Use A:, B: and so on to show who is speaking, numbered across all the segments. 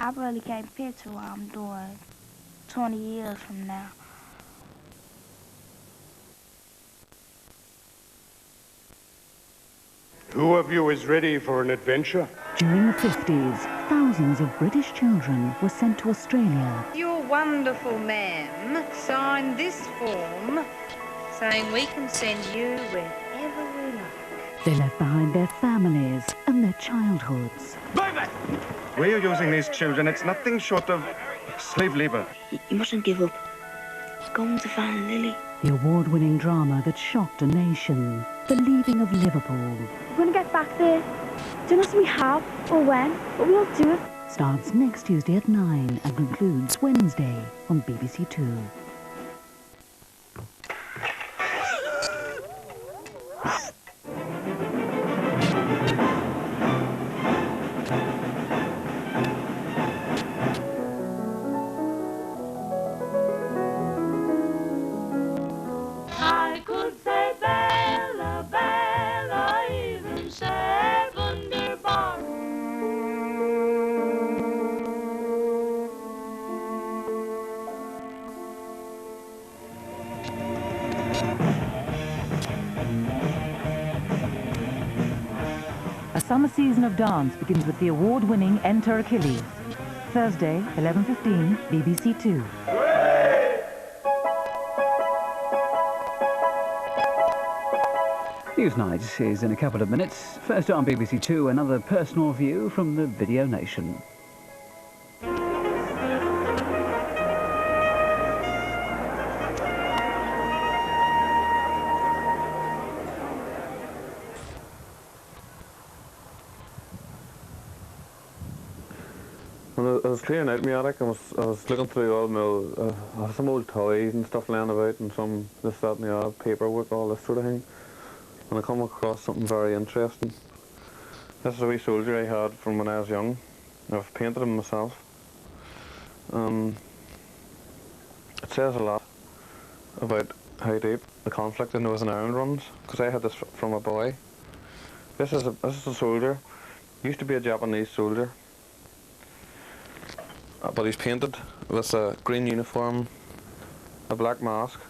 A: I really can't picture what I'm doing 20 years from now.
B: Who of you is ready for an adventure?
C: During the 50s, thousands of British children were sent to Australia.
D: Your wonderful ma'am signed this form saying we can send you wherever we like.
C: They left behind their families and their childhoods.
E: Way of using these children, it's nothing short of slave labour.
F: You mustn't give up. Go home to find Lily.
C: The award-winning drama that shocked a nation. The Leaving of Liverpool.
A: We're going to get back there. Don't ask me how or when, but we'll do it.
C: Starts next Tuesday at 9 and concludes Wednesday on BBC Two.
G: I could say Bella, Bella, even say Wunderbar.
H: A summer season of dance begins with the award-winning Enter Achilles. Thursday, 11:15, BBC Two.
I: Newsnight is in a couple of minutes. First on BBC Two, another personal view from the Video Nation.
J: When I was clearing out my attic, I was looking through all my some old toys and stuff laying about, and some this, that, and the other, paperwork, all this sort of thing. And I come across something very interesting. This is a wee soldier I had from when I was young. I've painted him myself. It says a lot about how deep the conflict in Northern Ireland runs, because I had this from a boy. This is a soldier. He used to be a Japanese soldier. But he's painted with a green uniform, a black mask,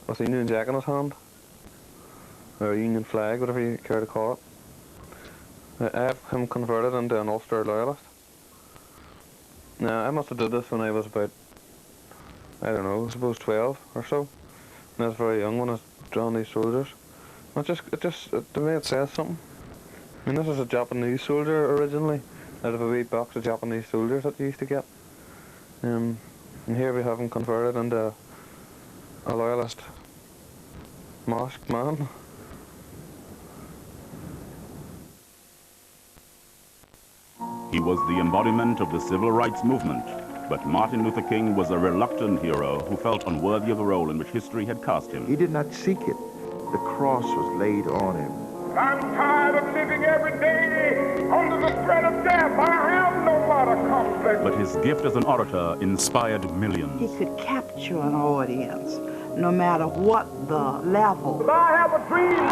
J: with a Union Jack in his hand, or a Union flag, whatever you care to call it. I have him converted into an Ulster loyalist. Now, I must have did this when I was about, I don't know, I suppose 12 or so. And I was very young when I was drawing these soldiers. To me it says something. I mean, this is a Japanese soldier originally, out of a wee box of Japanese soldiers that you used to get. And here we have him converted into a loyalist masked man.
K: He was the embodiment of the civil rights movement, but Martin Luther King was a reluctant hero who felt unworthy of the role in which history had cast him.
L: He did not seek it. The cross was laid on him.
B: I'm tired of living every day under the threat of death. I have no lot of conflict.
K: But his gift as an orator inspired millions.
M: He could capture an audience, no matter what the level.
B: But I have a dream today.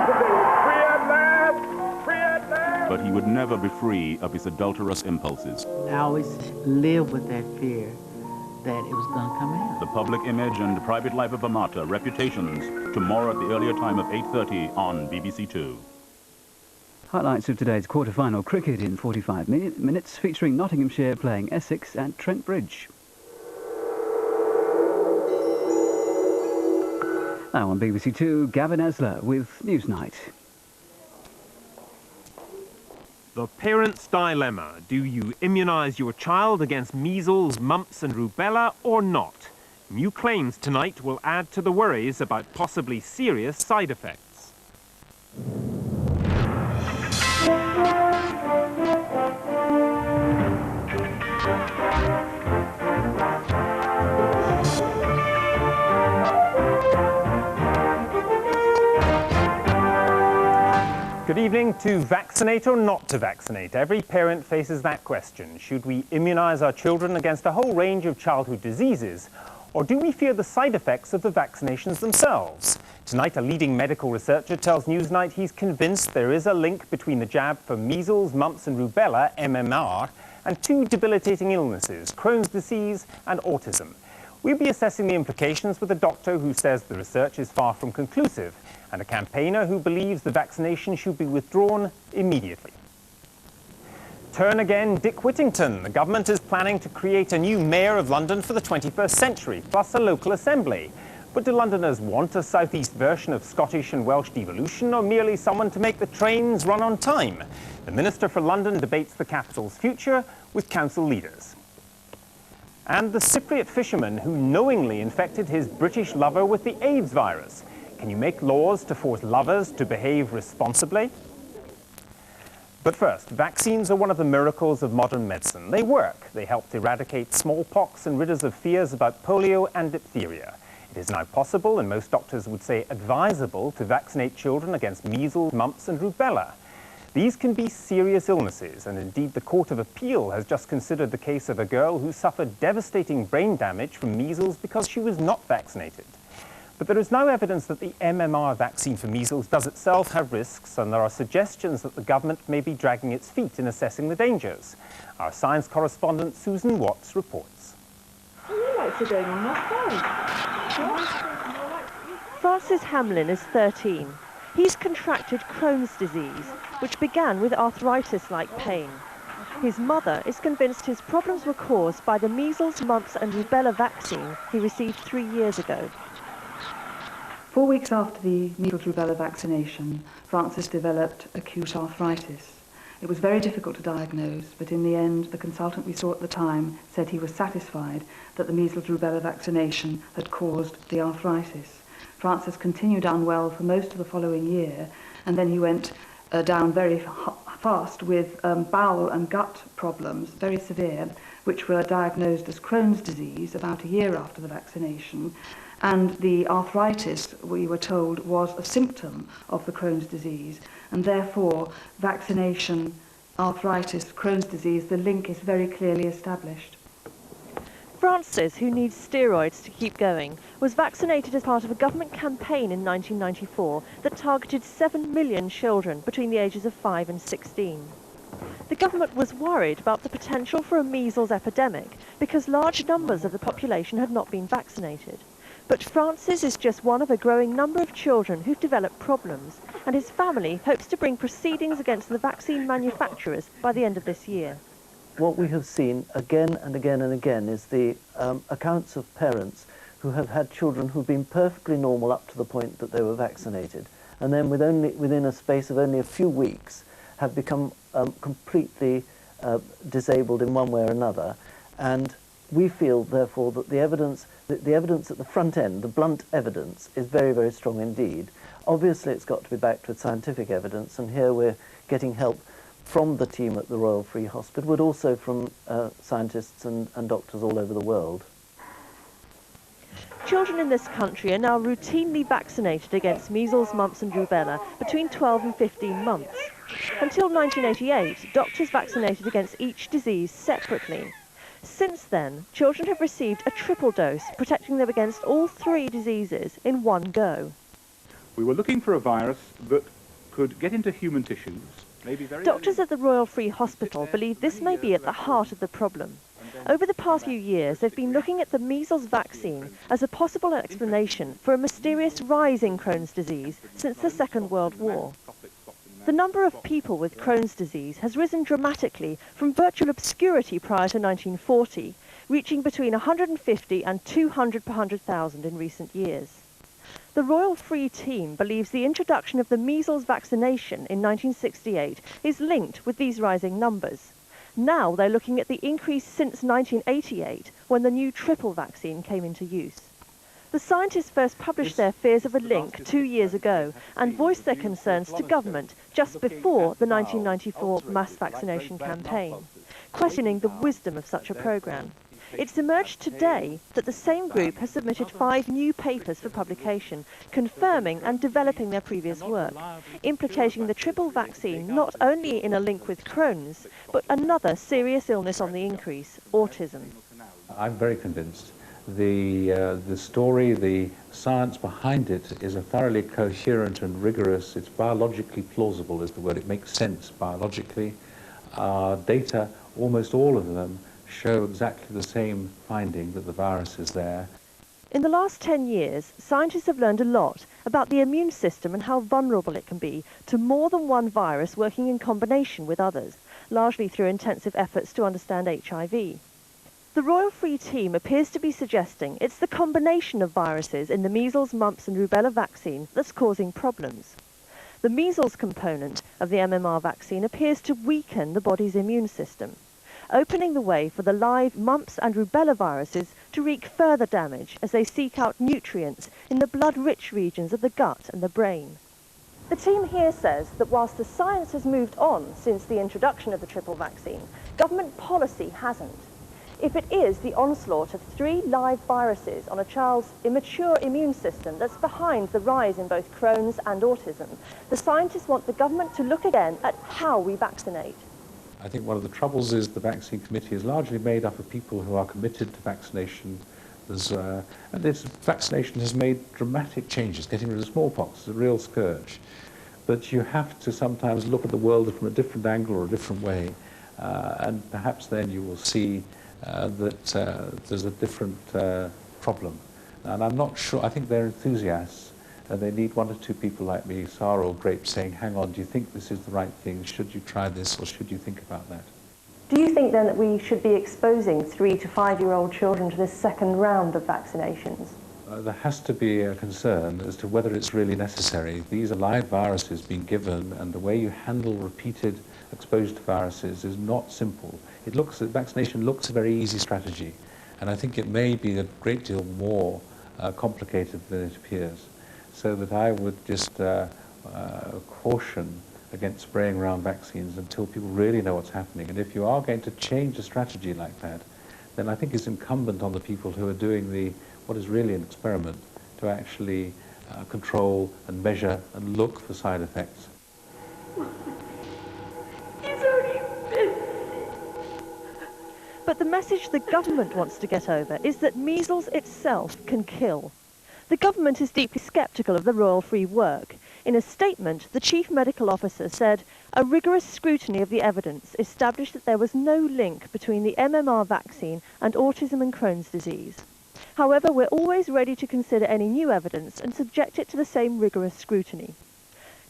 B: Free at last. Free at last.
K: But he would never be free of his adulterous impulses.
M: I always lived with that fear that it was going to come out.
K: The public image and private life of a martyr, Reputations, tomorrow at the earlier time of 8:30 on BBC Two.
I: Highlights of today's quarter-final cricket in 45 minutes, featuring Nottinghamshire playing Essex at Trent Bridge. Now on BBC Two, Gavin Esler with Newsnight.
N: The parent's dilemma. Do you immunise your child against measles, mumps and rubella or not? New claims tonight will add to the worries about possibly serious side effects. Good evening. To vaccinate or not to vaccinate? Every parent faces that question. Should we immunise our children against a whole range of childhood diseases? Or do we fear the side effects of the vaccinations themselves? Tonight, a leading medical researcher tells Newsnight he's convinced there is a link between the jab for measles, mumps and rubella, MMR, and two debilitating illnesses, Crohn's disease and autism. We'll be assessing the implications with a doctor who says the research is far from conclusive, and a campaigner who believes the vaccination should be withdrawn immediately. Turn again, Dick Whittington. The government is planning to create a new mayor of London for the 21st century, plus a local assembly. But do Londoners want a southeast version of Scottish and Welsh devolution, or merely someone to make the trains run on time? The Minister for London debates the capital's future with council leaders. And the Cypriot fisherman who knowingly infected his British lover with the AIDS virus. Can you make laws to force lovers to behave responsibly? But first, vaccines are one of the miracles of modern medicine. They work. They helped eradicate smallpox and rid us of fears about polio and diphtheria. It is now possible, and most doctors would say advisable, to vaccinate children against measles, mumps and rubella. These can be serious illnesses, and indeed the Court of Appeal has just considered the case of a girl who suffered devastating brain damage from measles because she was not vaccinated. But there is now evidence that the MMR vaccine for measles does itself have risks, and there are suggestions that the government may be dragging its feet in assessing the dangers. Our science correspondent Susan Watts reports.
O: Francis Hamlin is 13. He's contracted Crohn's disease, which began with arthritis-like pain. His mother is convinced his problems were caused by the measles, mumps and rubella vaccine he received 3 years ago.
P: 4 weeks after the measles-rubella vaccination, Francis developed acute arthritis. It was very difficult to diagnose, but in the end, the consultant we saw at the time said he was satisfied that the measles-rubella vaccination had caused the arthritis. Francis continued unwell for most of the following year, and then he went down very fast with bowel and gut problems, very severe, which were diagnosed as Crohn's disease about a year after the vaccination. And the arthritis, we were told, was a symptom of the Crohn's disease, and therefore vaccination, arthritis, Crohn's disease, the link is very clearly established.
O: Francis, who needs steroids to keep going, was vaccinated as part of a government campaign in 1994 that targeted 7 million children between the ages of 5 and 16. The government was worried about the potential for a measles epidemic because large numbers of the population had not been vaccinated. But Francis is just one of a growing number of children who've developed problems, and his family hopes to bring proceedings against the vaccine manufacturers by the end of this year.
Q: What we have seen again and again and again is the accounts of parents who have had children who've been perfectly normal up to the point that they were vaccinated, and then within a space of only a few weeks have become completely disabled in one way or another. And we feel, therefore, that the evidence at the front end, the blunt evidence, is very, very strong indeed. Obviously, it's got to be backed with scientific evidence, and here we're getting help from the team at the Royal Free Hospital, but also from scientists and doctors all over the world.
O: Children in this country are now routinely vaccinated against measles, mumps and rubella between 12 and 15 months. Until 1988, doctors vaccinated against each disease separately. Since then, children have received a triple dose, protecting them against all 3 diseases in one go.
R: We were looking for a virus that could get into human tissues.
O: Doctors at the Royal Free Hospital believe this may be at the heart of the problem. Over the past few years, they've been looking at the measles vaccine as a possible explanation for a mysterious rise in Crohn's disease since the Second World War. The number of people with Crohn's disease has risen dramatically from virtual obscurity prior to 1940, reaching between 150 and 200 per 100,000 in recent years. The Royal Free team believes the introduction of the measles vaccination in 1968 is linked with these rising numbers. Now they're looking at the increase since 1988, when the new triple vaccine came into use. The scientists first published their fears of a link 2 years ago and voiced their concerns to government just before the 1994 mass vaccination campaign, questioning the wisdom of such a programme. It's emerged today that the same group has submitted 5 new papers for publication, confirming and developing their previous work, implicating the triple vaccine not only in a link with Crohn's, but another serious illness on the increase, autism.
S: I'm very convinced The story, the science behind it is a thoroughly coherent and rigorous. It's biologically plausible is the word. It makes sense biologically. Data, almost all of them, show exactly the same finding, that the virus is there.
O: In the last 10 years, scientists have learned a lot about the immune system and how vulnerable it can be to more than one virus working in combination with others, largely through intensive efforts to understand HIV. The Royal Free Team appears to be suggesting it's the combination of viruses in the measles, mumps and rubella vaccine that's causing problems. The measles component of the MMR vaccine appears to weaken the body's immune system, opening the way for the live mumps and rubella viruses to wreak further damage as they seek out nutrients in the blood-rich regions of the gut and the brain. The team here says that whilst the science has moved on since the introduction of the triple vaccine, government policy hasn't. If it is the onslaught of 3 live viruses on a child's immature immune system that's behind the rise in both Crohn's and autism, the scientists want the government to look again at how we vaccinate.
S: I think one of the troubles is the vaccine committee is largely made up of people who are committed to vaccination. And this vaccination has made dramatic changes. Getting rid of smallpox is a real scourge. But you have to sometimes look at the world from a different angle or a different way, and perhaps then you will see that there's a different problem. And I'm not sure, I think they're enthusiasts, and they need 1 or 2 people like me, sour or grape, saying, hang on, do you think this is the right thing? Should you try this, or should you think about that?
O: Do you think then that we should be exposing 3 to 5-year-old children to this second round of vaccinations?
S: There has to be a concern as to whether it's really necessary. These are live viruses being given, and the way you handle repeated exposure to viruses is not simple. Vaccination looks a very easy strategy, and I think it may be a great deal more complicated than it appears. So that I would just caution against spraying around vaccines until people really know what's happening. And if you are going to change a strategy like that, then I think it's incumbent on the people who are doing what is really an experiment to actually control and measure and look for side effects.
O: But the message the government wants to get over is that measles itself can kill. The government is deeply sceptical of the Royal Free work. In a statement, the Chief Medical Officer said, a rigorous scrutiny of the evidence established that there was no link between the MMR vaccine and autism and Crohn's disease. However, we're always ready to consider any new evidence and subject it to the same rigorous scrutiny.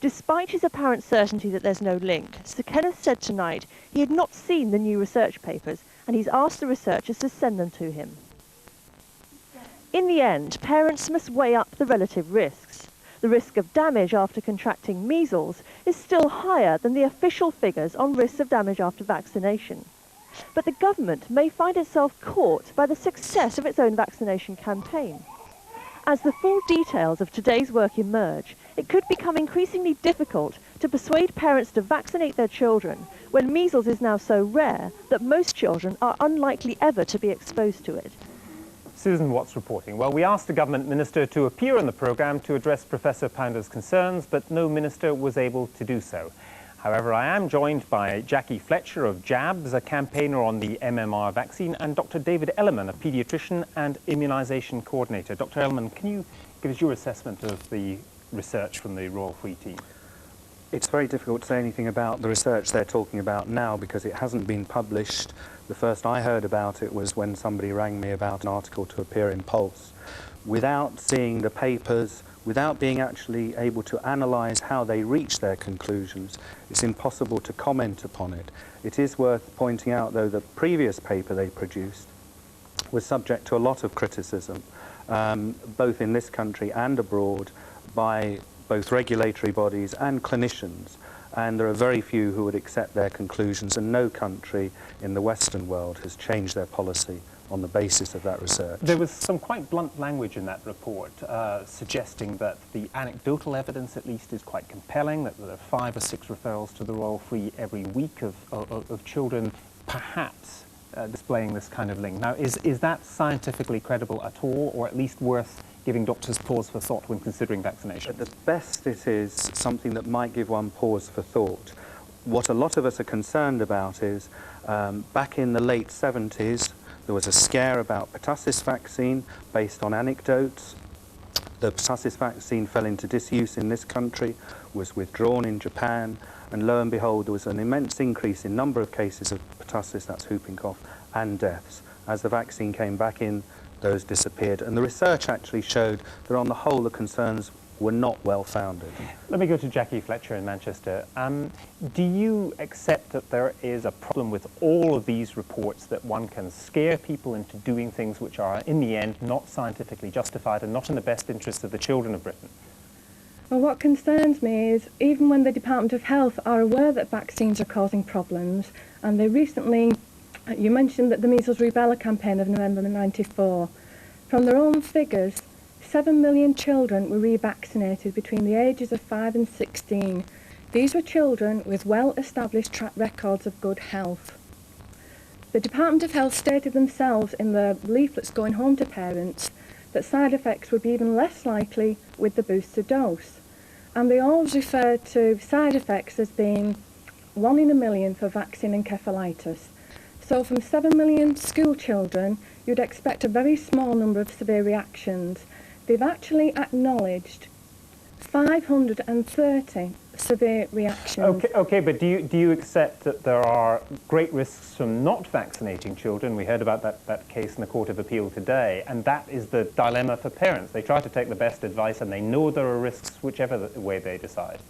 O: Despite his apparent certainty that there's no link, Sir Kenneth said tonight he had not seen the new research papers, and he's asked the researchers to send them to him. In the end, parents must weigh up the relative risks. The risk of damage after contracting measles is still higher than the official figures on risks of damage after vaccination. But the government may find itself caught by the success of its own vaccination campaign. As the full details of today's work emerge, it could become increasingly difficult to persuade parents to vaccinate their children when measles is now so rare that most children are unlikely ever to be exposed to it.
N: Susan Watts reporting. Well, we asked a government minister to appear on the programme to address Professor Pounder's concerns, but no minister was able to do so. However, I am joined by Jackie Fletcher of JABS, a campaigner on the MMR vaccine, and Dr. David Ellerman, a paediatrician and immunisation coordinator. Dr. Ellerman, can you give us your assessment of the research from the Royal Free Team?
T: It's very difficult to say anything about the research they're talking about now because it hasn't been published. The first I heard about it was when somebody rang me about an article to appear in Pulse. Without seeing the papers, without being actually able to analyse how they reach their conclusions, it's impossible to comment upon it. It is worth pointing out, though, the previous paper they produced was subject to a lot of criticism, both in this country and abroad, by both regulatory bodies and clinicians, and there are very few who would accept their conclusions, and no country in the Western world has changed their policy on the basis of that research.
N: There was some quite blunt language in that report, suggesting that the anecdotal evidence at least is quite compelling, that there are 5 or 6 referrals to the Royal Free every week of children perhaps displaying this kind of link. Now, is that scientifically credible at all, or at least worth giving doctors pause for thought when considering vaccination?
T: At the best, it is something that might give one pause for thought. What a lot of us are concerned about is, back in the late 70s, There was a scare about pertussis vaccine based on anecdotes. The pertussis vaccine fell into disuse in this country, was withdrawn in Japan, and lo and behold, there was an immense increase in number of cases of pertussis, that's whooping cough, and deaths. As the vaccine came back in, those disappeared. And the research actually showed that on the whole, the concerns were not well founded.
N: Let me go to Jackie Fletcher in Manchester. Do you accept that there is a problem with all of these reports, that one can scare people into doing things which are, in the end, not scientifically justified and not in the best interests of the children of Britain?
U: Well, what concerns me is even when the Department of Health are aware that vaccines are causing problems, and they recently, you mentioned that the measles rubella campaign of November '94, from their own figures, 7 million children were revaccinated between the ages of 5 and 16. These were children with well-established track records of good health. The Department of Health stated themselves in the leaflets going home to parents that side effects would be even less likely with the booster dose. And they always refer to side effects as being 1 in a million for vaccine encephalitis. So from 7 million school children, you'd expect a very small number of severe reactions. They've actually acknowledged 530 severe reactions.
N: Okay, but do you accept that there are great risks from not vaccinating children? We heard about that case in the Court of Appeal today, and that is the dilemma for parents. They try to take the best advice, and they know there are risks whichever way they decide.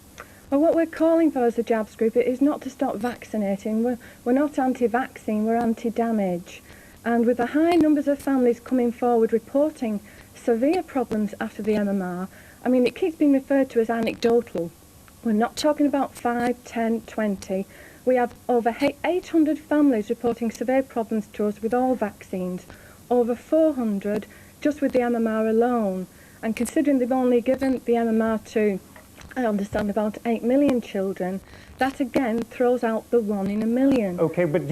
U: Well, what we're calling for as a JABS group is not to stop vaccinating. We're not anti-vaccine, we're anti-damage. And with the high numbers of families coming forward reporting severe problems after the MMR, I mean, it keeps being referred to as anecdotal. We're not talking about 5, 10, 20. We have over 800 families reporting severe problems to us with all vaccines, over 400 just with the MMR alone. And considering they've only given the MMR to, I understand, about 8 million children, that again throws out the 1 in a million.
N: Okay, but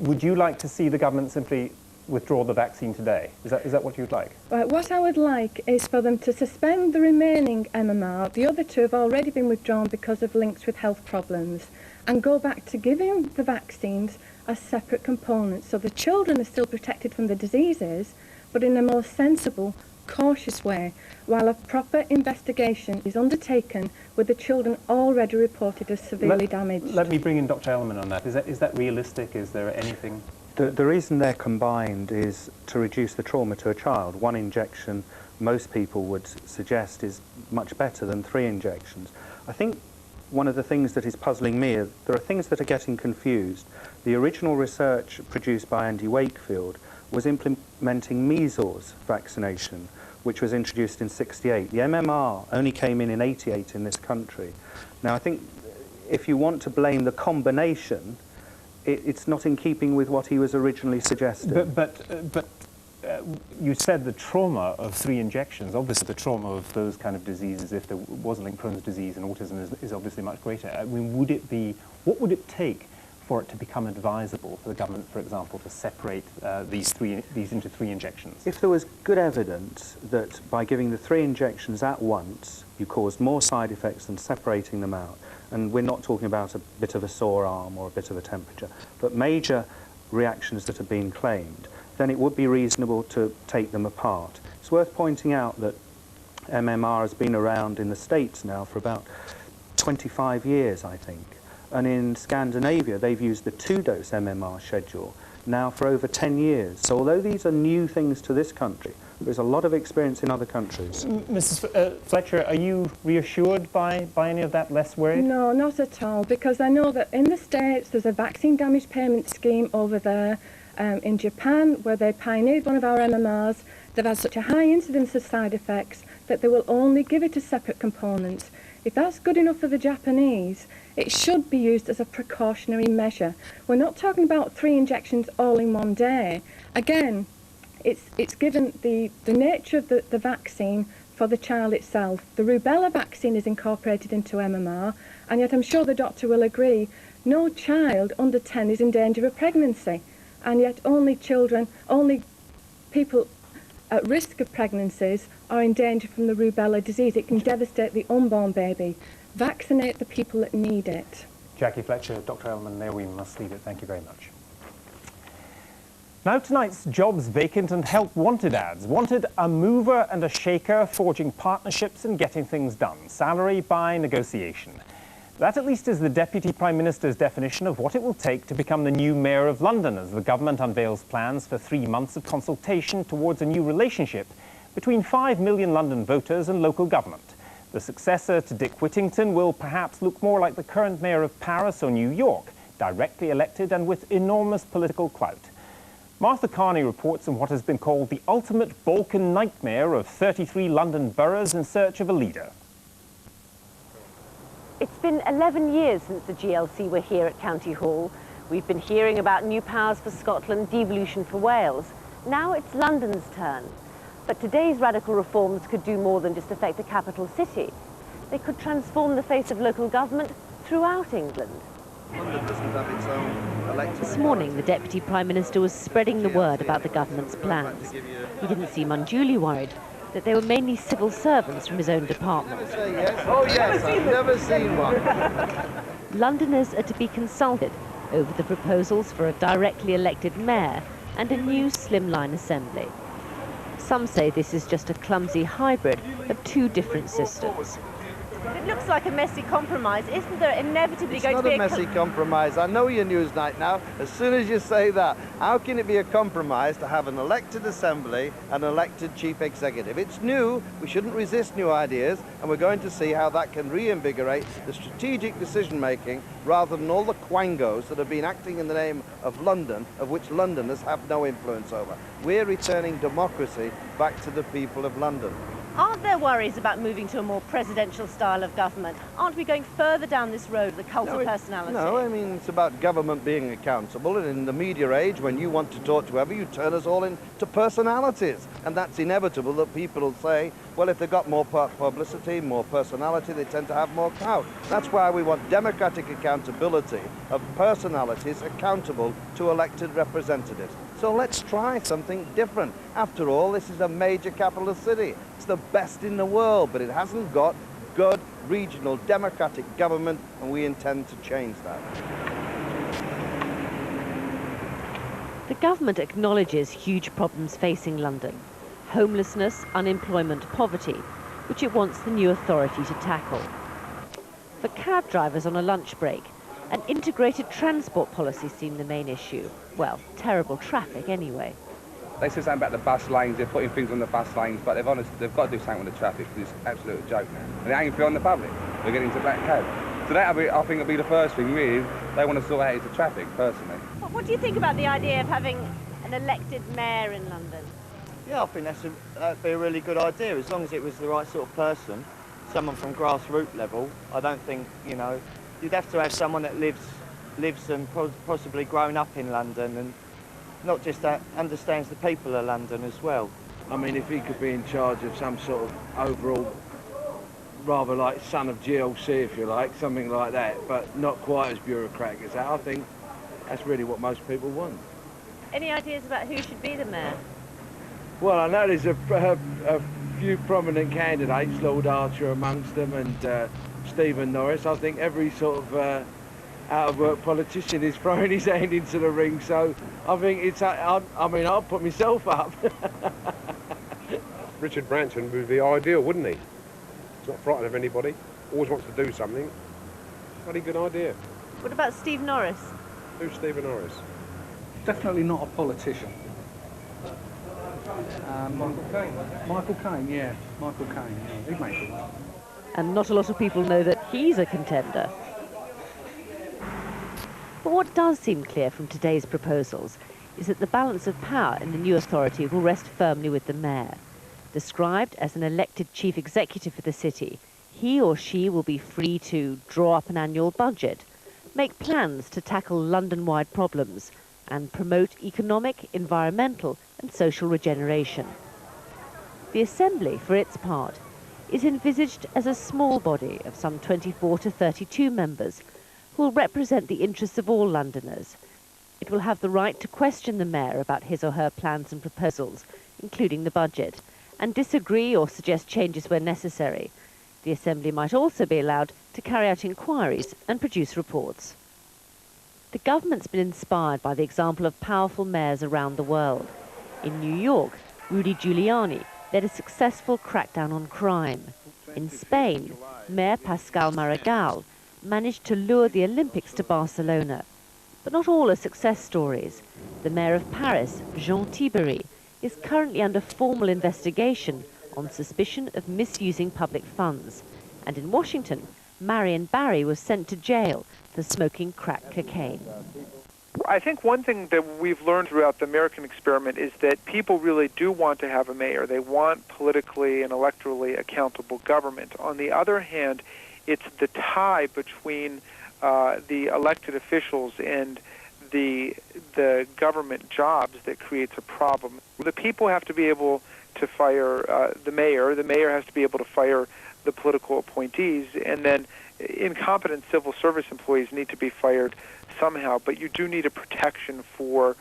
N: would you like to see the government simply withdraw the vaccine today? Is that what you'd like?
U: Right, what I would like is for them to suspend the remaining MMR. The other two have already been withdrawn because of links with health problems, and go back to giving the vaccines as separate components, so the children are still protected from the diseases, but in a more sensible, cautious way, while a proper investigation is undertaken with the children already reported as severely damaged.
N: Let me bring in Dr. Ellerman on that. Is that realistic? Is there anything?
T: The reason they're combined is to reduce the trauma to a child. 1 injection, most people would suggest, is much better than 3 injections. I think one of the things that is puzzling me is there are things that are getting confused. The original research produced by Andy Wakefield was implementing measles vaccination, which was introduced in '68. The MMR only came in '88 in this country. Now, I think if you want to blame the combination, it's not in keeping with what he was originally suggesting.
N: But you said the trauma of 3 injections. Obviously, the trauma of those kind of diseases, if there was a link Crohn's disease and autism, is obviously much greater. I mean, what would it take for it to become advisable for the government, for example, to separate these into 3 injections?
T: If there was good evidence that by giving the 3 injections at once, you caused more side effects than separating them out, and we're not talking about a bit of a sore arm or a bit of a temperature, but major reactions that have been claimed, then it would be reasonable to take them apart. It's worth pointing out that MMR has been around in the States now for about 25 years, I think. And in Scandinavia, they've used the 2-dose MMR schedule now for over 10 years. So although these are new things to this country, there's a lot of experience in other countries.
N: Mrs. Fletcher, are you reassured by any of that, less worried?
U: No, not at all, because I know that in the States there's a vaccine damage payment scheme over there. In Japan, where they pioneered one of our MMRs, they've had such a high incidence of side effects that they will only give it as separate components. If that's good enough for the Japanese, it should be used as a precautionary measure. We're not talking about 3 injections all in one day. Again, it's given the nature of the vaccine for the child itself. The rubella vaccine is incorporated into MMR, and yet I'm sure the doctor will agree, no child under 10 is in danger of pregnancy, and yet only people at risk of pregnancies are in danger from the rubella disease. It can devastate the unborn baby. Vaccinate the people that need it.
N: Jackie Fletcher, Dr. Ellerman, there we must leave it. Thank you very much. Now tonight's jobs vacant and help wanted ads wanted a mover and a shaker forging partnerships and getting things done, salary by negotiation. That at least is the Deputy Prime Minister's definition of what it will take to become the new Mayor of London as the government unveils plans for 3 months of consultation towards a new relationship between 5 million London voters and local government. The successor to Dick Whittington will perhaps look more like the current Mayor of Paris or New York, directly elected and with enormous political clout. Martha Carney reports on what has been called the ultimate Balkan nightmare of 33 London boroughs in search of a leader.
D: It's been 11 years since the GLC were here at County Hall. We've been hearing about new powers for Scotland, devolution for Wales. Now it's London's turn. But today's radical reforms could do more than just affect the capital city. They could transform the face of local government throughout England.
L: London doesn't have its own elected.
D: This morning, the Deputy Prime Minister was spreading the word about the government's plans. He didn't seem unduly worried that they were mainly civil servants from his own department.
L: Oh yes, I've never seen one.
D: Londoners are to be consulted over the proposals for a directly elected mayor and a new slimline assembly. Some say this is just a clumsy hybrid of two different systems.
O: It looks like a messy compromise. Isn't there inevitably going to be
L: It's not a messy compromise. I know you're Newsnight now. As soon as you say that, how can it be a compromise to have an elected assembly and an elected chief executive? It's new. We shouldn't resist new ideas, and we're going to see how that can reinvigorate the strategic decision-making rather than all the quangos that have been acting in the name of London, of which Londoners have no influence over. We're returning democracy back to the people of London.
O: Aren't there worries about moving to a more presidential style of government? Aren't we going further down this road, the cult of personality?
L: No, I mean, it's about government being accountable, and in the media age, when you want to talk to whoever, you turn us all into personalities. And that's inevitable that people will say, well, if they've got more publicity, more personality, they tend to have more clout. That's why we want democratic accountability of personalities accountable to elected representatives. So let's try something different. After all, this is a major capital city. It's the best in the world, but it hasn't got good regional democratic government, and we intend to change that.
D: The government acknowledges huge problems facing London: homelessness, unemployment, poverty, which it wants the new authority to tackle. For cab drivers on a lunch break, an integrated transport policy seemed the main issue. Well, terrible traffic anyway.
V: They said something about the bus lanes, they're putting things on the bus lanes, but they've got to do something with the traffic, because it's an absolute joke. And they ain't fair on the public. They're getting into black cab. So I think it'll be the first thing, really, they want to sort out is the traffic, personally.
O: What do you think about the idea of having an elected mayor in London?
W: Yeah, I think that'd be a really good idea, as long as it was the right sort of person, someone from grassroots level. I don't think, you know, you'd have to have someone that lives and possibly grown up in London, and not just that, understands the people of London as well.
X: I mean, if he could be in charge of some sort of overall, rather like son of GLC, if you like, something like that, but not quite as bureaucratic as that, I think that's really what most people want.
O: Any ideas about who should be the mayor?
X: Well, I know there's a few prominent candidates, Lord Archer amongst them, and Stephen Norris. I think every sort of out-of-work politician is throwing his hand into the ring, so I think it's, I mean, I'll put myself up.
Y: Richard Branson would be ideal, wouldn't he? He's not frightened of anybody, always wants to do something. Bloody good idea.
O: What about Steve Norris?
Y: Who's Stephen Norris?
Z: Definitely not a politician.
Y: Michael Caine?
Z: Michael Caine, yeah. Michael Caine, yeah. He'd make it.
D: And not a lot of people know that he's a contender. But what does seem clear from today's proposals is that the balance of power in the new authority will rest firmly with the mayor. Described as an elected chief executive for the city, he or she will be free to draw up an annual budget, make plans to tackle London-wide problems, and promote economic, environmental and social regeneration. The Assembly, for its part, is envisaged as a small body of some 24 to 32 members who will represent the interests of all Londoners. It will have the right to question the mayor about his or her plans and proposals, including the budget, and disagree or suggest changes where necessary. The Assembly might also be allowed to carry out inquiries and produce reports. The government's been inspired by the example of powerful mayors around the world. In New York, Rudy Giuliani led a successful crackdown on crime. In Spain, Mayor Pascal Maragall managed to lure the Olympics to Barcelona. But not all are success stories. The mayor of Paris, Jean Tibéri, is currently under formal investigation on suspicion of misusing public funds. And in Washington, Marion Barry was sent to jail for smoking crack cocaine.
A: I think one thing that we've learned throughout the American experiment is that people really do want to have a mayor. They want politically and electorally accountable government. On the other hand, it's the tie between the elected officials and the government jobs that creates a problem. The people have to be able to fire the mayor has to be able to fire the political appointees, and then incompetent civil service employees need to be fired somehow. But you do need a protection for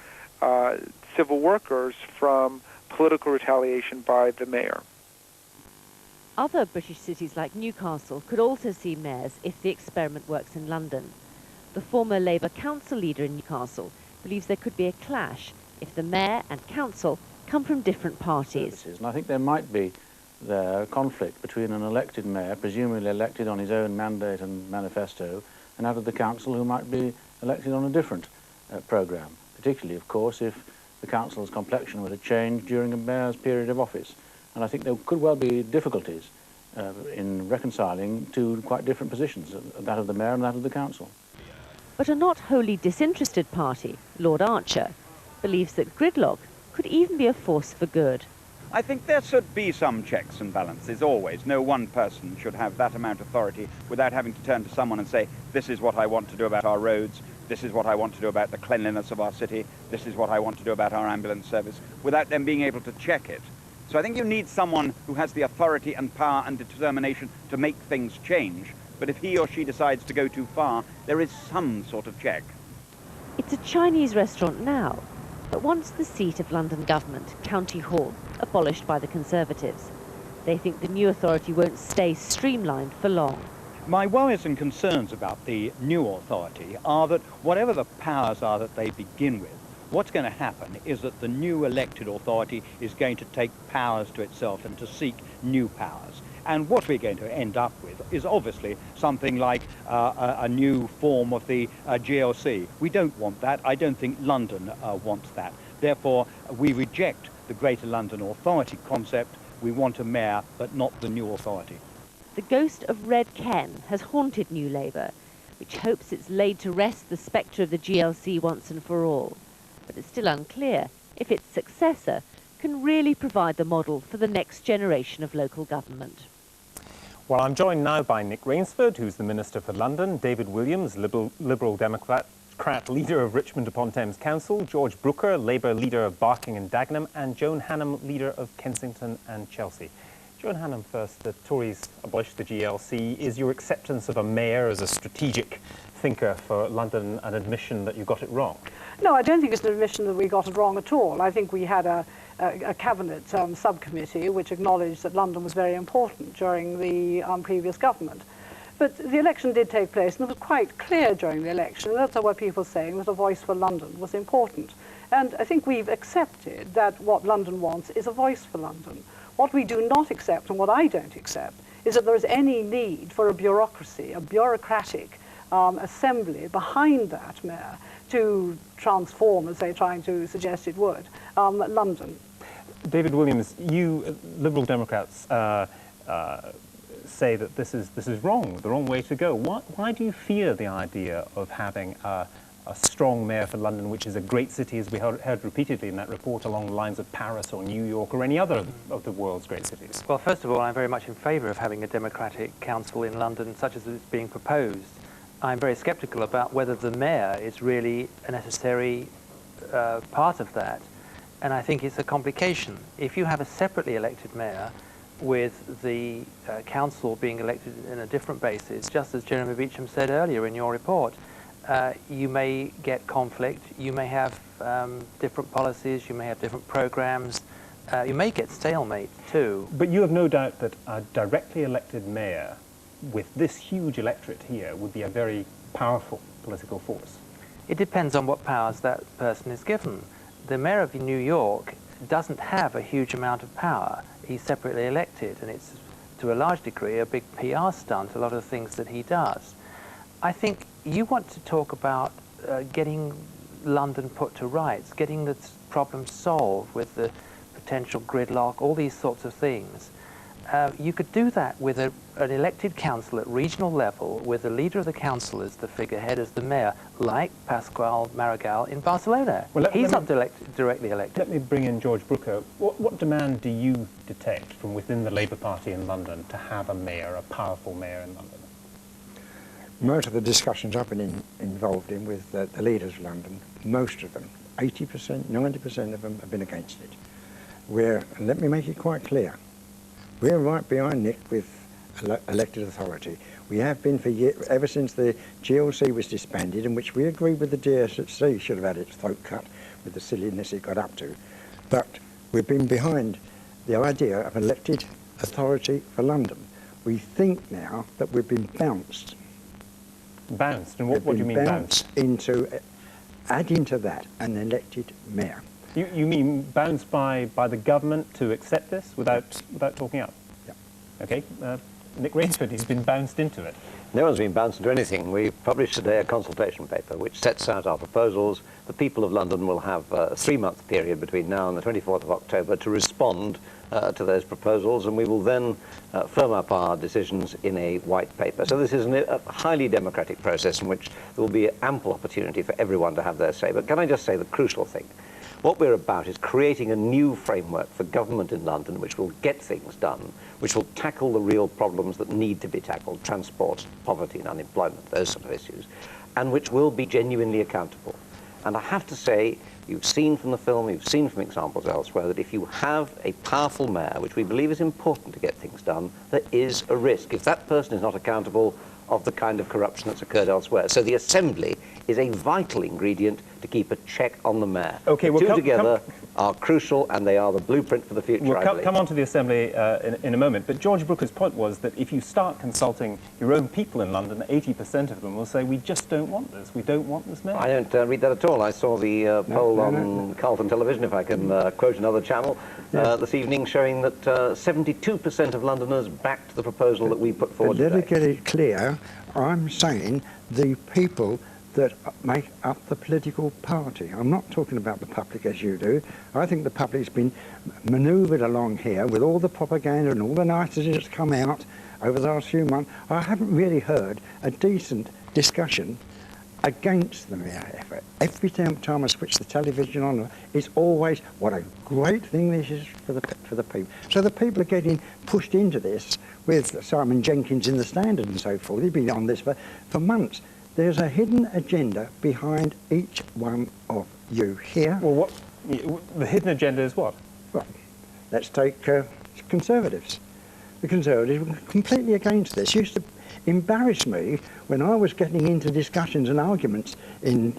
A: civil workers from political retaliation by the mayor.
D: Other British cities like Newcastle could also see mayors if the experiment works in London. The former Labour council leader in Newcastle believes there could be a clash if the mayor and council come from different parties.
C: And I think there might be a conflict between an elected mayor, presumably elected on his own mandate and manifesto, and out of the council who might be elected on a different programme, particularly, of course, if the council's complexion were to change during a mayor's period of office. And I think there could well be difficulties in reconciling two quite different positions, that of the mayor and that of the council.
D: But a not wholly disinterested party, Lord Archer, believes that gridlock could even be a force for good.
E: I think there should be some checks and balances always. No one person should have that amount of authority without having to turn to someone and say, this is what I want to do about our roads, this is what I want to do about the cleanliness of our city, this is what I want to do about our ambulance service, without them being able to check it. So I think you need someone who has the authority and power and determination to make things change. But if he or she decides to go too far, there is some sort of check.
D: It's a Chinese restaurant now, but once the seat of London government, County Hall, abolished by the Conservatives. They think the new authority won't stay streamlined for long.
F: My worries and concerns about the new authority are that whatever the powers are that they begin with, what's going to happen is that the new elected authority is going to take powers to itself and to seek new powers. And what we're going to end up with is obviously something like a new form of the GLC. We don't want that. I don't think London wants that. Therefore, we reject the Greater London Authority concept. We want a mayor, but not the new authority.
D: The ghost of Red Ken has haunted New Labour, which hopes it's laid to rest the spectre of the GLC once and for all. But it's still unclear if its successor can really provide the model for the next generation of local government.
N: Well, I'm joined now by Nick Rainsford, who's the Minister for London, David Williams, Liberal Democrat leader of Richmond-upon-Thames Council, George Brooker, Labour leader of Barking and Dagenham, and Joan Hannam, leader of Kensington and Chelsea. Joan Hannam first, the Tories abolished the GLC. Is your acceptance of a mayor as a strategic thinker for London an admission that you got it wrong?
G: No, I don't think it's an admission that we got it wrong at all. I think we had a cabinet subcommittee which acknowledged that London was very important during the previous government. But the election did take place, and it was quite clear during the election, and that's what people were saying, that a voice for London was important. And I think we've accepted that what London wants is a voice for London. What we do not accept, and what I don't accept, is that there is any need for a bureaucracy, a bureaucratic assembly behind that mayor to transform, as they're trying to suggest it would, London.
N: David Williams, you Liberal Democrats say that this is wrong, the wrong way to go. Why do you fear the idea of having a strong mayor for London, which is a great city, as we heard repeatedly in that report, along the lines of Paris or New York or any other of the world's great cities?
H: Well, first of all, I'm very much in favour of having a democratic council in London, such as is being proposed. I'm very sceptical about whether the mayor is really a necessary part of that, and I think it's a complication. If you have a separately elected mayor with the council being elected in a different basis, just as Jeremy Beecham said earlier in your report, you may get conflict, you may have different policies, you may have different programs, you may get stalemate too.
N: But you have no doubt that a directly elected mayor with this huge electorate here would be a very powerful political force.
H: It depends on what powers that person is given. The mayor of New York doesn't have a huge amount of power. He's separately elected, and it's to a large degree a big PR stunt, a lot of things that he does. I think you want to talk about getting London put to rights, getting the problems solved with the potential gridlock, all these sorts of things. You could do that with an elected council at regional level, with the leader of the council as the figurehead, as the mayor, like Pasqual Maragall in Barcelona.
B: Well,
H: he's not directly elected.
B: Let me bring in George Brooker. What demand do you detect from within the Labour Party in London to have a mayor, a powerful mayor in London?
I: Most of the discussions I've been involved in with the leaders of London, most of them, 80%, 90% of them have been against it. And let me make it quite clear, we're right behind Nick with elected authority. We have been for years, ever since the GLC was disbanded, in which we agreed with the DSC should have had its throat cut with the silliness it got up to. But we've been behind the idea of elected authority for London. We think now that we've been bounced.
B: Bounced? And what do you mean bounced?
I: Add into that an elected mayor.
B: You mean bounced by the government to accept this without talking up?
I: Yeah.
B: Okay. Nick Rainsford, he's been bounced into it.
J: No one's been bounced into anything. We published today a consultation paper which sets out our proposals. The people of London will have a 3-month period between now and the 24th of October to respond to those proposals, and we will then firm up our decisions in a white paper. So this is a highly democratic process in which there will be ample opportunity for everyone to have their say. But can I just say the crucial thing? What we're about is creating a new framework for government in London which will get things done, which will tackle the real problems that need to be tackled, transport, poverty and unemployment, those sort of issues, and which will be genuinely accountable. And I have to say, you've seen from the film, you've seen from examples elsewhere, that if you have a powerful mayor, which we believe is important to get things done, there is a risk, if that person is not accountable, of the kind of corruption that's occurred elsewhere. So the Assembly is a vital ingredient to keep a check on the mayor.
B: Okay,
J: the two together are crucial, and they are the blueprint for the future.
B: We'll come on to the Assembly in a moment, but George Brooker's point was that if you start consulting your own people in London, 80% of them will say, we just don't want this, we don't want this mayor.
J: I don't read that at all. I saw the poll on Carlton Television, if I can quote another channel, this evening, showing that 72% of Londoners backed the proposal that we put forward today.
I: Let me get it clear, I'm saying the people that make up the political party. I'm not talking about the public as you do. I think the public's been manoeuvred along here with all the propaganda and all the niceties that's come out over the last few months. I haven't really heard a decent discussion against the mayor effort. Every time I switch the television on, it's always what a great thing this is for the people. So the people are getting pushed into this with Simon Jenkins in the Standard and so forth. He's been on this for months. There's a hidden agenda behind each one of you here.
B: Well, the hidden agenda is what?
I: Well, let's take Conservatives. The Conservatives were completely against this. Used to embarrass me when I was getting into discussions and arguments in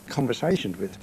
I: conversations with,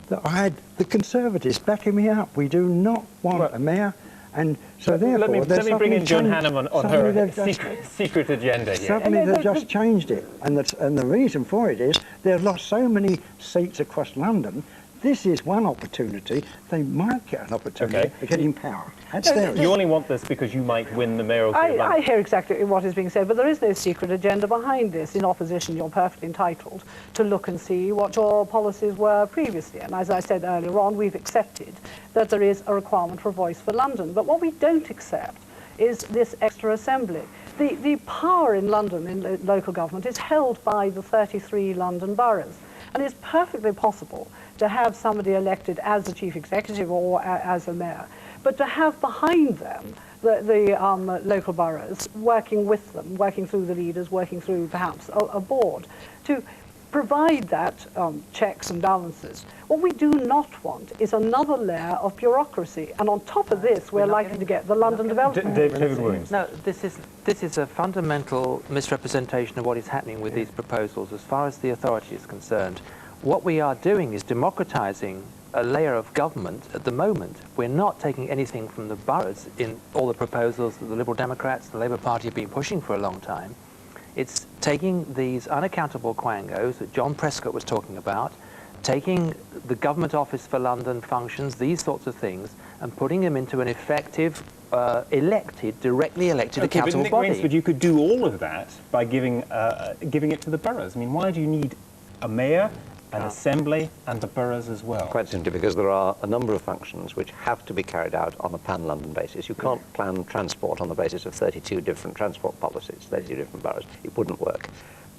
I: that I had the Conservatives backing me up. We do not want a mayor. And so therefore,
B: let me bring in Joan Hannam on her secret agenda here.
I: Suddenly they've just changed it, and the reason for it is they've lost so many seats across London. This is one opportunity. They might get an opportunity of getting power.
B: You only want this because you might win the mayoralty of London.
G: I hear exactly what is being said, but there is no secret agenda behind this. In opposition, you're perfectly entitled to look and see what your policies were previously. And as I said earlier on, we've accepted that there is a requirement for a voice for London. But what we don't accept is this extra assembly. The power in London, in local government, is held by the 33 London boroughs. And it's perfectly possible to have somebody elected as the chief executive or as a mayor, but to have behind them the local boroughs working with them, working through the leaders, working through perhaps a board, to provide that checks and balances. What we do not want is another layer of bureaucracy, and on top of this, we're likely to get the London Development.
B: David Williams.
H: No, this is a fundamental misrepresentation of what is happening with these proposals as far as the authority is concerned. What we are doing is democratizing a layer of government at the moment. We're not taking anything from the boroughs in all the proposals that the Liberal Democrats and the Labour Party have been pushing for a long time. It's taking these unaccountable quangos that John Prescott was talking about, taking the Government Office for London functions, these sorts of things, and putting them into an effective, directly elected, accountable body.
B: But you could do all of that by giving it to the boroughs. I mean, why do you need a mayor, an assembly, and the boroughs as well?
J: Quite simply because there are a number of functions which have to be carried out on a pan-London basis. You can't plan transport on the basis of 32 different transport policies, 32 different boroughs. It wouldn't work.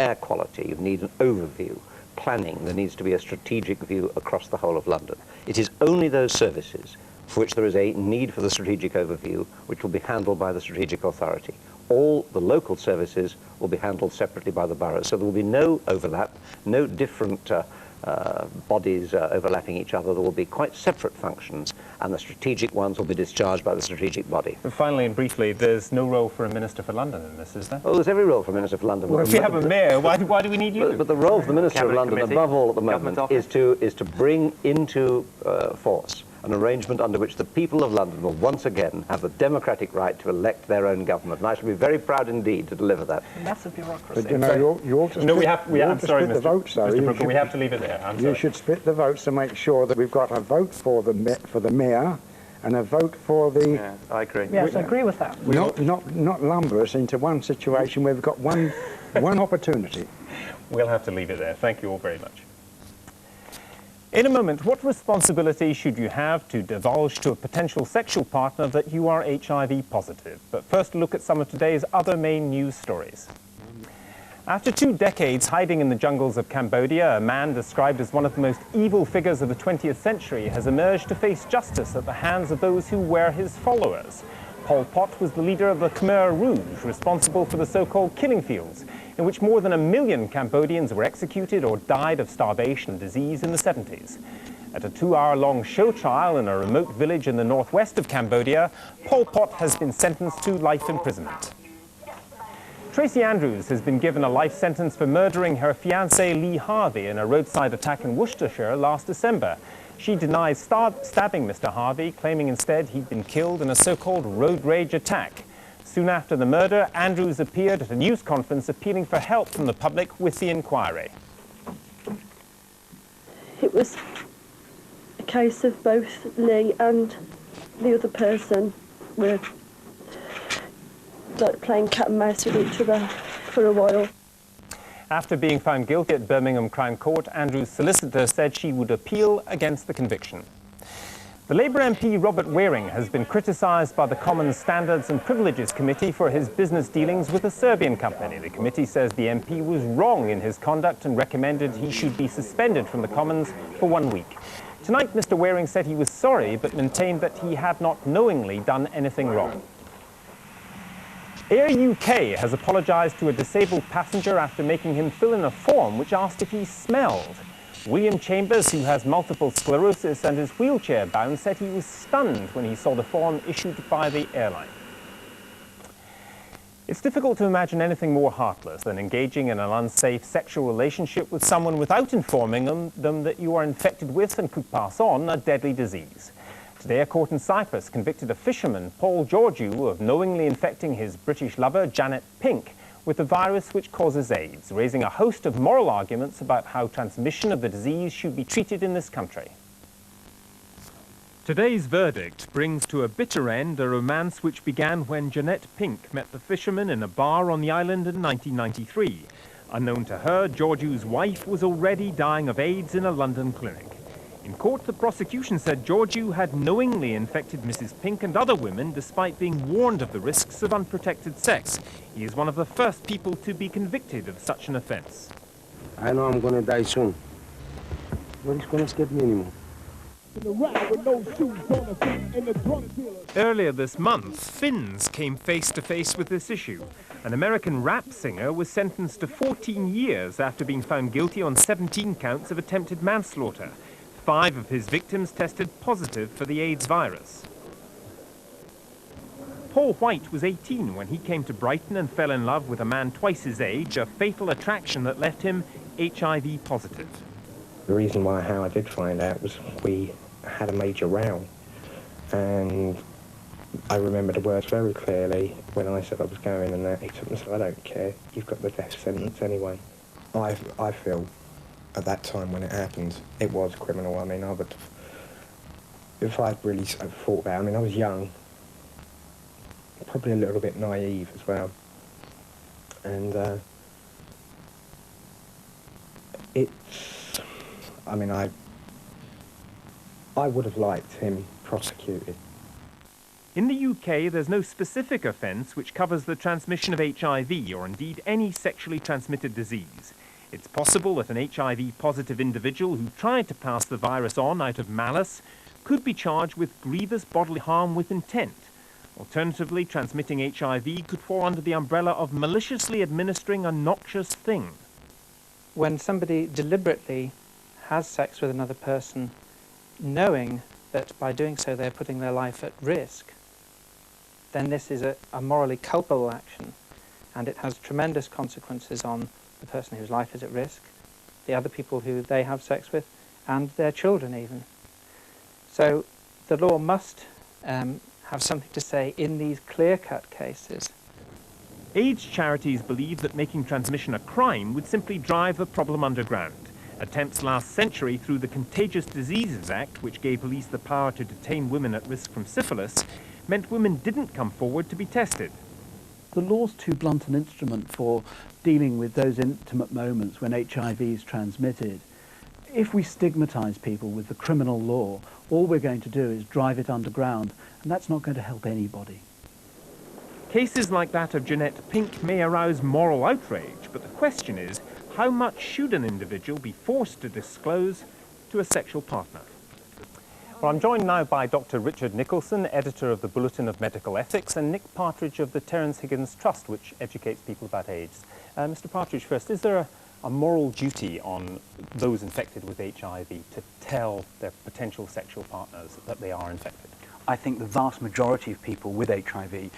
J: Air quality, you need an overview. Planning, there needs to be a strategic view across the whole of London. It is only those services for which there is a need for the strategic overview which will be handled by the strategic authority. All the local services will be handled separately by the boroughs, so there will be no overlap, no different bodies overlapping each other. There will be quite separate functions, and the strategic ones will be discharged by the strategic body.
B: And finally and briefly, there's no role for a Minister for London in this, is there?
J: Oh, there's every role for a Minister for London.
B: Well, if you have a mayor, why do we need you?
J: But the role of the Minister of London, above all at the moment, is to bring into force an arrangement under which the people of London will once again have the democratic right to elect their own government. And I shall be very proud indeed to deliver that.
H: Massive bureaucracy.
I: But you know, you ought to split, the votes, though.
B: Mr. Brooker, we have to leave it there.
I: You should split the votes to make sure that we've got a vote for the mayor and a vote for the...
H: Yeah, I agree.
G: Yes, I agree with that.
I: Not lumber us into one situation where we've got one opportunity.
B: We'll have to leave it there. Thank you all very much. In a moment, what responsibility should you have to divulge to a potential sexual partner that you are HIV positive? But first, look at some of today's other main news stories. After 2 decades hiding in the jungles of Cambodia, a man described as one of the most evil figures of the 20th century has emerged to face justice at the hands of those who were his followers. Pol Pot was the leader of the Khmer Rouge, responsible for the so-called killing fields, in which more than 1 million Cambodians were executed or died of starvation and disease in the 70s. At a 2-hour-long show trial in a remote village in the northwest of Cambodia, Pol Pot has been sentenced to life imprisonment. Tracy Andrews has been given a life sentence for murdering her fiancé Lee Harvey in a roadside attack in Worcestershire last December. She denies stabbing Mr. Harvey, claiming instead he'd been killed in a so-called road rage attack. Soon after the murder, Andrews appeared at a news conference appealing for help from the public with the inquiry.
K: It was a case of both Lee and the other person were like playing cat and mouse with each other for a while.
B: After being found guilty at Birmingham Crown Court, Andrews' solicitor said she would appeal against the conviction. The Labour MP Robert Waring has been criticised by the Commons Standards and Privileges Committee for his business dealings with a Serbian company. The committee says the MP was wrong in his conduct and recommended he should be suspended from the Commons for 1 week. Tonight, Mr. Waring said he was sorry, but maintained that he had not knowingly done anything wrong. Air UK has apologised to a disabled passenger after making him fill in a form which asked if he smelled. William Chambers, who has multiple sclerosis and is wheelchair-bound, said he was stunned when he saw the form issued by the airline. It's difficult to imagine anything more heartless than engaging in an unsafe sexual relationship with someone without informing them that you are infected with and could pass on a deadly disease. Today, a court in Cyprus convicted a fisherman, Paul Georgiou, of knowingly infecting his British lover, Janet Pink, with the virus which causes AIDS, raising a host of moral arguments about how transmission of the disease should be treated in this country.
N: Today's verdict brings to a bitter end a romance which began when Janet Pink met the fisherman in a bar on the island in 1993. Unknown to her, Georgiou's wife was already dying of AIDS in a London clinic. In court, the prosecution said Georgiou had knowingly infected Mrs. Pink and other women despite being warned of the risks of unprotected sex. He is one of the first people to be convicted of such an offence.
M: I know I'm going to die soon. Nobody's going to scare me anymore.
N: Earlier this month, Finns came face to face with this issue. An American rap singer was sentenced to 14 years after being found guilty on 17 counts of attempted manslaughter. 5 of his victims tested positive for the AIDS virus. Paul White was 18 when he came to Brighton and fell in love with a man twice his age, a fatal attraction that left him HIV positive.
P: The reason how I did find out was we had a major row, and
M: I remember the words very clearly when I said I was going, and he took and said, "I don't care, you've got the death sentence anyway." I feel at that time when it happened, it was criminal. I mean, I would, if I'd really thought about it, I mean, I was young, probably a little bit naive as well, and it's, I mean, I would have liked him prosecuted.
N: In the UK, there's no specific offence which covers the transmission of HIV or indeed any sexually transmitted disease. It's possible that an HIV-positive individual who tried to pass the virus on out of malice could be charged with grievous bodily harm with intent. Alternatively, transmitting HIV could fall under the umbrella of maliciously administering a noxious thing.
H: When somebody deliberately has sex with another person, knowing that by doing so they're putting their life at risk, then this is a morally culpable action, and it has tremendous consequences on the person whose life is at risk, the other people who they have sex with, and their children even. So the law must have something to say in these clear-cut cases.
N: AIDS charities believe that making transmission a crime would simply drive the problem underground. Attempts last century through the Contagious Diseases Act, which gave police the power to detain women at risk from syphilis, meant women didn't come forward to be tested.
P: The law's too blunt an instrument for dealing with those intimate moments when HIV is transmitted. If we stigmatise people with the criminal law, all we're going to do is drive it underground, and that's not going to help anybody.
N: Cases like that of Jeanette Pink may arouse moral outrage, but the question is, how much should an individual be forced to disclose to a sexual partner?
B: Well, I'm joined now by Dr. Richard Nicholson, editor of the Bulletin of Medical Ethics, and Nick Partridge of the Terence Higgins Trust, which educates people about AIDS. Mr. Partridge, first, is there a moral duty on those infected with HIV to tell their potential sexual partners that they are infected?
Q: I think the vast majority of people with HIV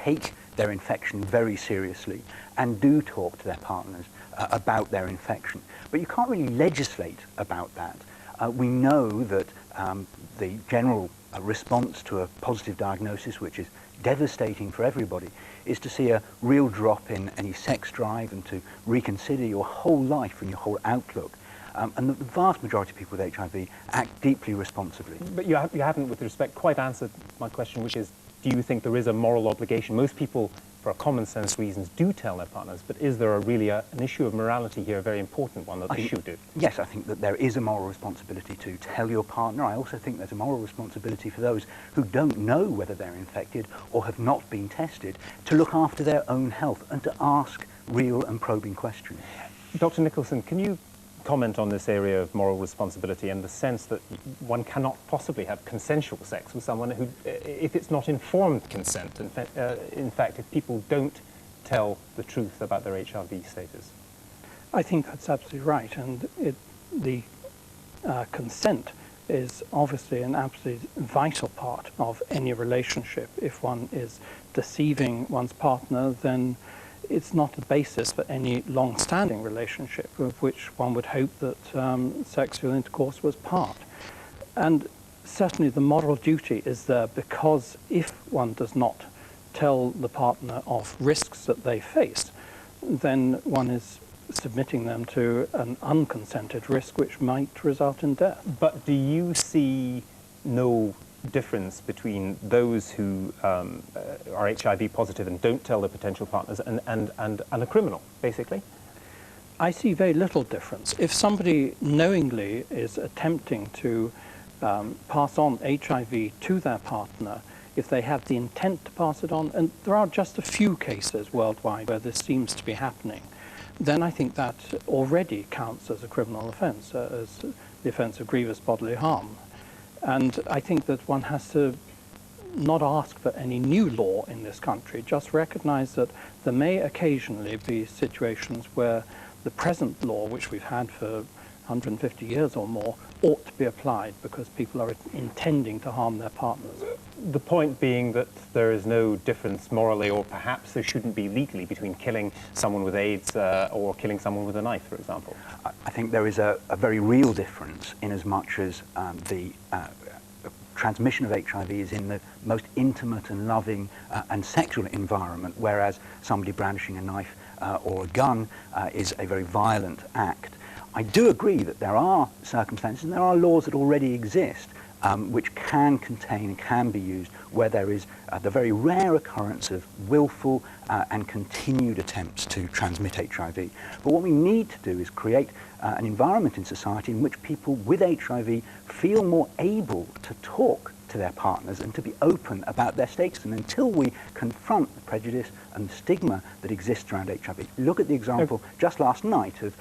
Q: take their infection very seriously and do talk to their partners about their infection. But you can't really legislate about that. We know that the general response to a positive diagnosis, which is devastating for everybody, is to see a real drop in any sex drive and to reconsider your whole life and your whole outlook. And the vast majority of people with HIV act deeply responsibly.
B: But you haven't, with respect, quite answered my question, which is, do you think there is a moral obligation? Most people, for common sense reasons, do tell their partners, but is there really an issue of morality here, a very important one, that they should do?
Q: Yes, I think that there is a moral responsibility to tell your partner. I also think there's a moral responsibility for those who don't know whether they're infected or have not been tested to look after their own health and to ask real and probing questions.
B: Dr. Nicholson, can you comment on this area of moral responsibility and the sense that one cannot possibly have consensual sex with someone who, if it's not informed consent, in fact, if people don't tell the truth about their HIV status?
R: I think that's absolutely right, and the consent is obviously an absolutely vital part of any relationship. If one is deceiving one's partner, then it's not the basis for any long-standing relationship, of which one would hope that sexual intercourse was part. And certainly the moral duty is there, because if one does not tell the partner of risks that they face, then one is submitting them to an unconsented risk which might result in death.
B: But do you see no difference between those who are HIV positive and don't tell their potential partners and a criminal, basically?
R: I see very little difference. If somebody knowingly is attempting to pass on HIV to their partner, if they have the intent to pass it on, and there are just a few cases worldwide where this seems to be happening, then I think that already counts as a criminal offence, as the offence of grievous bodily harm. And I think that one has to not ask for any new law in this country, just recognise that there may occasionally be situations where the present law, which we've had for 150 years or more, ought to be applied because people are intending to harm their partners.
B: The point being that there is no difference morally, or perhaps there shouldn't be legally, between killing someone with AIDS or killing someone with a knife, for example.
Q: I think there is a very real difference in as much as the transmission of HIV is in the most intimate and loving and sexual environment, whereas somebody brandishing a knife or a gun is a very violent act. I do agree that there are circumstances and there are laws that already exist which can contain, can be used where there is the very rare occurrence of willful and continued attempts to transmit HIV. But what we need to do is create an environment in society in which people with HIV feel more able to talk to their partners and to be open about their status. And until we confront the prejudice and the stigma that exists around HIV, look at the example just last night of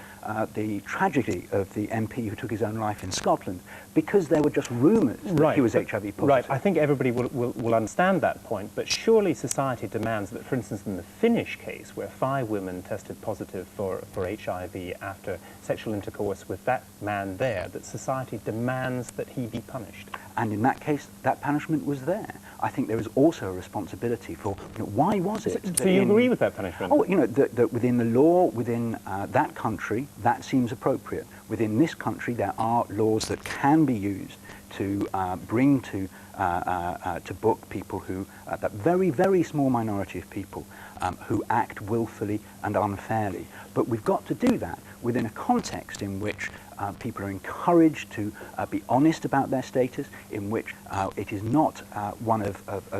Q: the tragedy of the MP who took his own life in Scotland because there were just rumours that he was HIV positive.
B: Right, I think everybody will understand that point, but surely society demands that, for instance, in the Finnish case, where 5 women tested positive for HIV after sexual intercourse with that man there, that society demands that he be punished.
Q: And in that case, that punishment was there. I think there is also a responsibility for, why was it?
B: So you agree with that punishment?
Q: Oh, that within the law, within that country, that seems appropriate. Within this country, there are laws that can be used to bring to book people who, that very, very small minority of people who act willfully and unfairly. But we've got to do that within a context in which people are encouraged to be honest about their status, in which it is not one of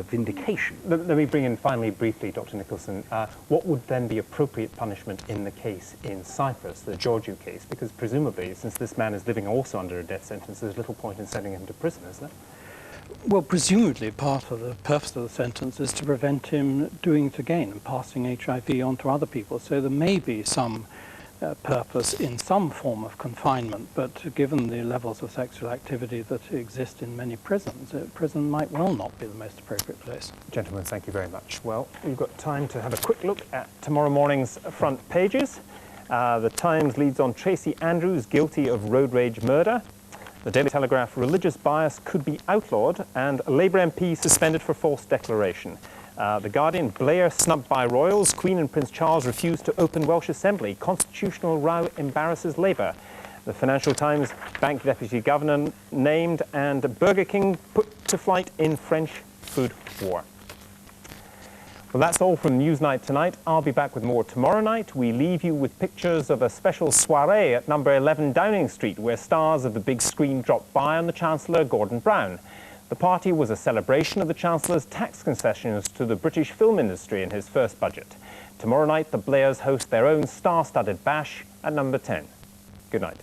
Q: vindication.
B: Let me bring in finally, briefly, Dr. Nicholson, what would then be appropriate punishment in the case in Cyprus, the Georgiou case? Because presumably, since this man is living also under a death sentence, there's little point in sending him to prison, is there?
R: Well, presumably part of the purpose of the sentence is to prevent him doing it again and passing HIV on to other people. So there may be some purpose in some form of confinement, but given the levels of sexual activity that exist in many prisons, prison might well not be the most appropriate place.
B: Gentlemen, thank you very much. Well, we've got time to have a quick look at tomorrow morning's front pages. The Times leads on Tracy Andrews guilty of road rage murder. The Daily Telegraph, religious bias could be outlawed, and a Labour MP suspended for false declaration. The Guardian, Blair snubbed by royals, Queen and Prince Charles refused to open Welsh Assembly, constitutional row embarrasses Labour. The Financial Times, Bank Deputy Governor named, and Burger King put to flight in French food war. Well, that's all from Newsnight tonight. I'll be back with more tomorrow night. We leave you with pictures of a special soirée at number 11 Downing Street, where stars of the big screen dropped by on the Chancellor, Gordon Brown. The party was a celebration of the Chancellor's tax concessions to the British film industry in his first budget. Tomorrow night, the Blairs host their own star-studded bash at number 10. Good night.